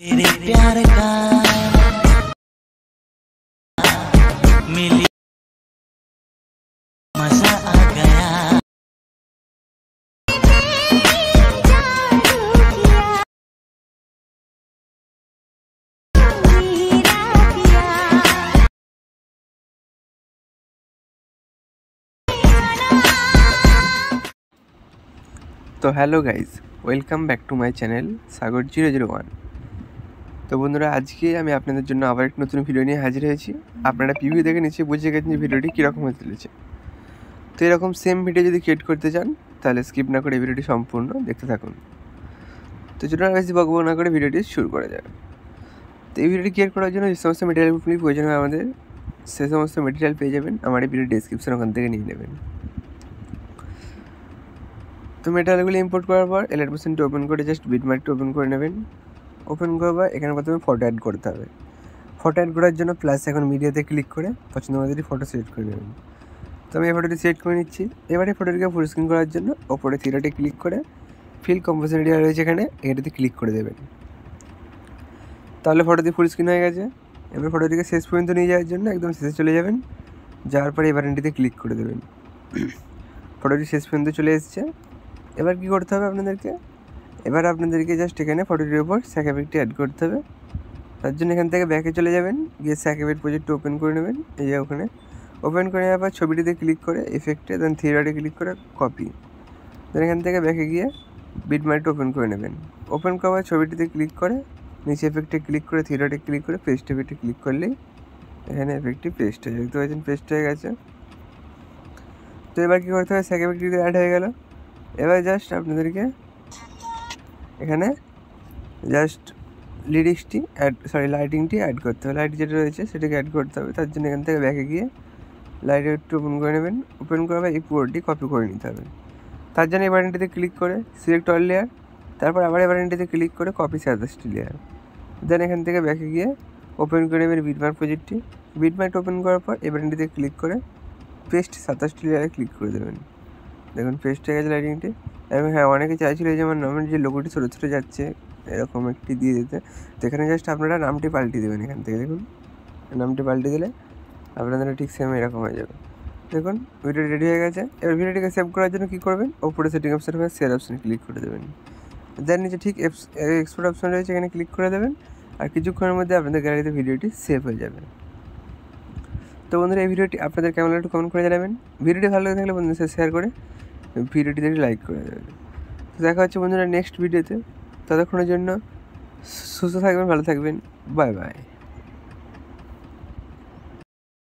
तेरे प्यार का मिली मजा आ गया। তো hello guys, welcome back to my channel Sagar 001। তো বন্ধুরা, আজকে আমি আপনাদের জন্য আবার একটা নতুন ভিডিও নিয়ে হাজির হয়েছি। আপনারা প্রিভিউ দেখে নিশ্চয়ই বুঝে গেছেন যে ভিডিওটি কীরকম হতে চলেছে। তো এরকম সেম ভিডিও যদি ক্রিয়েট করতে চান তাহলে স্কিপ না করে এই ভিডিওটি সম্পূর্ণ দেখতে থাকুন। তো চলুন আর বেশি বকবক না করে ভিডিওটি শুরু করা যায়। তো এই ভিডিওটি ক্রিয়েট করার জন্য যে সমস্ত মেটেরিয়ালগুলি প্রয়োজন হয় আমাদের, সে সমস্ত মেটেরিয়াল পেয়ে যাবেন আমার এই ভিডিও ডেসক্রিপশন, ওখান থেকে নিয়ে নেবেন। তো মেটেরিয়ালগুলি ইম্পোর্ট করার পর এলাইট মোশনটি ওপেন করে জাস্ট বিটম্যাপটি ওপেন করে নেবেন। ওপেন করবার এখানে প্রথমে ফটো অ্যাড করতে হবে। ফটো অ্যাড করার জন্য প্লাস এখন মিডিয়াতে ক্লিক করে পছন্দ মতো ফটো সিলেক্ট করে নেবেন। তো আমি এই ফটোটি সিলেক্ট করে নিচ্ছি। এবারে ফটোটিকে ফুল স্ক্রিন করার জন্য ওপরে থ্রিডটে ক্লিক করে ফিল কম্পোজিশন এরিয়া রয়েছে এটাতে ক্লিক করে দেবেন। তাহলে ফটোটি ফুল স্ক্রিন হয়ে গেছে। এবার ফটোটিকে শেষ পর্যন্ত নিয়ে যাওয়ার জন্য একদম শেষে চলে যাবেন। যাওয়ার পরে এই বাটনটিতে ক্লিক করে দেবেন। ফটোটি শেষ পর্যন্ত চলে এসেছে। এবার কী করতে হবে আপনাদেরকে, আপনাদেরকে জাস্ট এখানে ফটোটির উপর স্যাক এফেক্টটি অ্যাড করতে হবে। তার জন্য এখান থেকে ব্যাকে চলে যাবেন, গিয়ে স্যাক এফেক্ট প্রজেক্টটি ওপেন করে নেবেন। এই যে ওখানে ওপেন করে নেওয়ার পর ছবিটিতে ক্লিক করে এফেক্টে দেন থ্রিডটে ক্লিক করে কপি, দেন এখান থেকে ব্যাকে গিয়ে বিটম্যাপটি ওপেন করে নেবেন। ওপেন করার ছবিটিতে ক্লিক করে নিচে এফেক্টে ক্লিক করে থ্রিডটে ক্লিক করে পেস্ট এফেক্টে ক্লিক করলেই এখানে এফেক্টটি পেস্ট হয়ে দেখতে পাচ্ছেন, পেস্ট হয়ে গেছে। তো এবার কী করতে হবে, স্যাক এফেক্টটি অ্যাড হয়ে গেল। এবার জাস্ট আপনাদেরকে এখানে জাস্ট লাইটিংটি অ্যাড করতে হবে। লাইট যেটা রয়েছে সেটাকে অ্যাড করতে হবে। তার জন্য এখান থেকে ব্যাকে গিয়ে লাইটের একটু ওপেন করে নেবেন। ওপেন করার এই পুরোটি কপি করে নিতে হবে। তার জন্য এই বাটনটিতে ক্লিক করে সিলেক্ট অল লেয়ার, তারপর আবার এই বাটনটিতে ক্লিক করে কপি 27টি লেয়ার, দেন এখান থেকে ব্যাকে গিয়ে ওপেন করে নেবেন বিটম্যাপ প্রজেক্টটি। বিটম্যাপ ওপেন করার পর এই বাটনটিতে ক্লিক করে পেস্ট 27টি লেয়ারে ক্লিক করে দেবেন। দেখুন পেস্ট হয়ে গেছে লাইটিংটি। এবং হ্যাঁ, অনেকে চাইছিল যেমন আমার যে লোগোটি ছোটো ছোটো যাচ্ছে এরকম একটি দিয়ে দিতে। তো এখানে জাস্ট আপনারা নামটি পাল্টে দেবেন। এখান থেকে দেখুন নামটি পাল্টে দিলে আপনাদের ঠিক সেম এরকম হয়ে যাবে। দেখুন ভিডিও রেডি হয়ে গেছে। এবার ভিডিওটিকে সেভ করার জন্য কী করবেন, ওপরে সেটিং অপশানে শেয়ার অপশানে ক্লিক করে দেবেন। দেন নিচে ঠিক এক্সপোর্ট অপশান রয়েছে, এখানে ক্লিক করে দেবেন। আর কিছুক্ষণের মধ্যে আপনাদের গ্যালারিতে ভিডিওটি সেভ হয়ে যাবে। তো বন্ধুরা, এই ভিডিওটি আপনাদের কেমন একটু কমেন্ট করে জানাবেন। ভিডিওটি ভালো লাগে থাকলে বন্ধুদের সাথে শেয়ার করে ভিডিওটিতে লাইক করে দেবেন। তো দেখা হচ্ছে বন্ধুরা নেক্সট ভিডিওতে। ততক্ষণের জন্য সুস্থ থাকবেন, ভালো থাকবেন, বাই বাই।